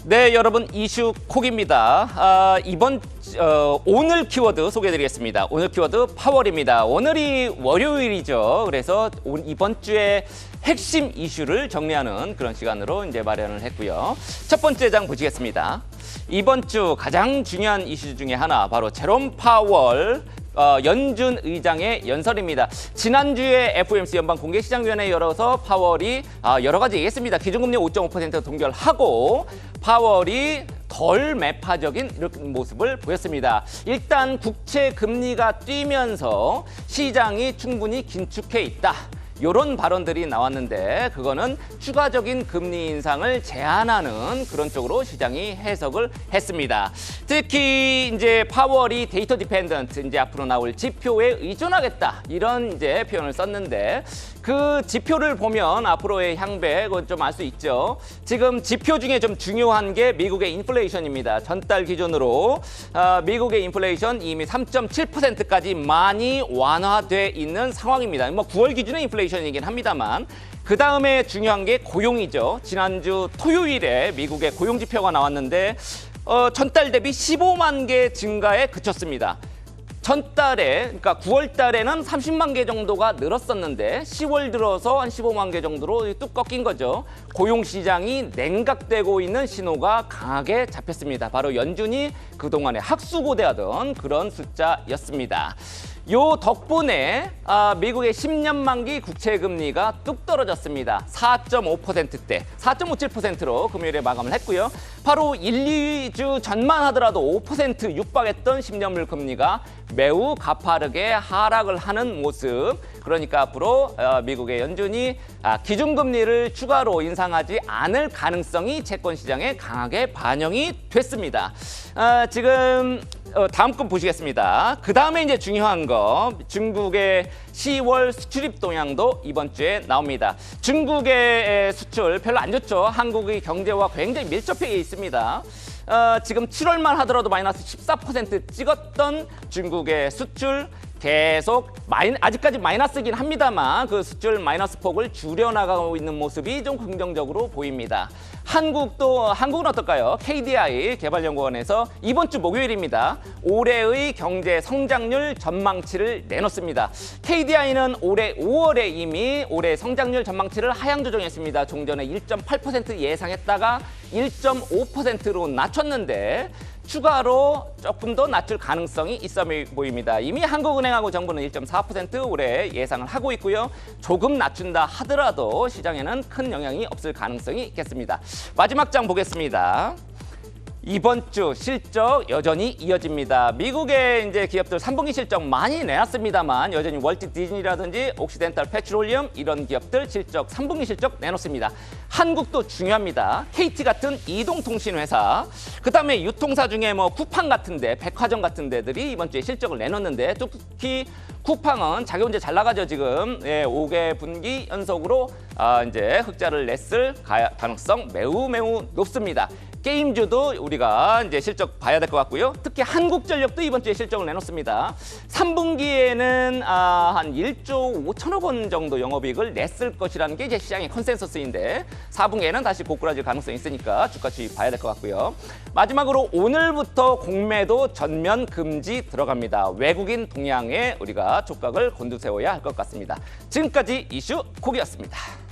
네, 여러분 이슈 콕입니다. 오늘 키워드 소개해드리겠습니다. 오늘 키워드 파월입니다. 오늘이 월요일이죠. 그래서 이번 주에 핵심 이슈를 정리하는 그런 시간으로 이제 마련을 했고요. 첫 번째 장 보시겠습니다. 이번 주 가장 중요한 이슈 중에 하나 바로 제롬 파월 연준 의장의 연설입니다. 지난주에 FOMC 연방공개시장위원회 열어서 파월이 여러 가지 얘기했습니다. 기준금리 5.5% 동결하고 파월이 덜 매파적인 이런 모습을 보였습니다. 일단 국채 금리가 뛰면서 시장이 충분히 긴축해 있다. 이런 발언들이 나왔는데 그거는 추가적인 금리 인상을 제한하는 그런 쪽으로 시장이 해석을 했습니다. 특히 이제 파월이 데이터 디펜던트 이제 앞으로 나올 지표에 의존하겠다 이런 이제 표현을 썼는데 그 지표를 보면 앞으로의 향배 그건 좀 알 수 있죠. 지금 지표 중에 좀 중요한 게 미국의 인플레이션입니다. 전달 기준으로 미국의 인플레이션 이미 3.7%까지 많이 완화돼 있는 상황입니다. 뭐 9월 기준의 인플레이션이긴 합니다만 그 다음에 중요한 게 고용이죠. 지난주 토요일에 미국의 고용 지표가 나왔는데 전달 대비 15만 개 증가에 그쳤습니다. 전달에, 그러니까 9월 달에는 30만 개 정도가 늘었었는데 10월 들어서 한 15만 개 정도로 뚝 꺾인 거죠. 고용시장이 냉각되고 있는 신호가 강하게 잡혔습니다. 바로 연준이 그동안에 학수고대하던 그런 숫자였습니다. 요 덕분에 미국의 10년 만기 국채 금리가 뚝 떨어졌습니다. 4.5%대, 4.57%로 금요일에 마감을 했고요. 바로 1, 2주 전만 하더라도 5% 육박했던 10년물 금리가 매우 가파르게 하락을 하는 모습. 그러니까 앞으로 미국의 연준이 기준금리를 추가로 인상하지 않을 가능성이 채권 시장에 강하게 반영이 됐습니다. 지금 다음 건 보시겠습니다. 그 다음에 이제 중요한 거 중국의 10월 수출입 동향도 이번 주에 나옵니다. 중국의 수출 별로 안 좋죠. 한국의 경제와 굉장히 밀접해 있습니다. 지금 7월만 하더라도 마이너스 14% 찍었던 중국의 수출 계속 아직까지 마이너스긴 합니다만 그 수출 마이너스 폭을 줄여나가고 있는 모습이 좀 긍정적으로 보입니다. 한국은 어떨까요? KDI 개발연구원에서 이번 주 목요일입니다. 올해의 경제 성장률 전망치를 내놓습니다. KDI는 올해 5월에 이미 올해 성장률 전망치를 하향 조정했습니다. 종전에 1.8% 예상했다가 1.5%로 낮췄는데 추가로 조금 더 낮출 가능성이 있어 보입니다. 이미 한국은행하고 정부는 1.4% 올해 예상을 하고 있고요. 조금 낮춘다 하더라도 시장에는 큰 영향이 없을 가능성이 있겠습니다. 마지막 장 보겠습니다. 이번 주 실적 여전히 이어집니다. 미국의 이제 기업들 3분기 실적 많이 내놨습니다만 여전히 월트 디즈니라든지 옥시덴탈 페트롤리움 이런 기업들 실적 3분기 실적 내놓습니다. 한국도 중요합니다. KT 같은 이동통신회사, 그다음에 유통사 중에 뭐 쿠팡 같은데, 백화점 같은 데들이 이번 주에 실적을 내놓는데 특히 쿠팡은 자기 혼자 잘 나가죠 지금. 5개 분기 연속으로 이제 흑자를 냈을 가능성 매우 높습니다. 게임주도 우리가 이제 실적 봐야 될 것 같고요. 특히 한국전력도 이번 주에 실적을 내놓습니다. 3분기에는 한 1조 5천억 원 정도 영업이익을 냈을 것이라는 게 이제 시장의 컨센서스인데 4분기에는 다시 고꾸라질 가능성이 있으니까 주가 추이 봐야 될 것 같고요. 마지막으로 오늘부터 공매도 전면 금지 들어갑니다. 외국인 동향에 우리가 촉각을 곤두세워야 할 것 같습니다. 지금까지 이슈 콕이었습니다.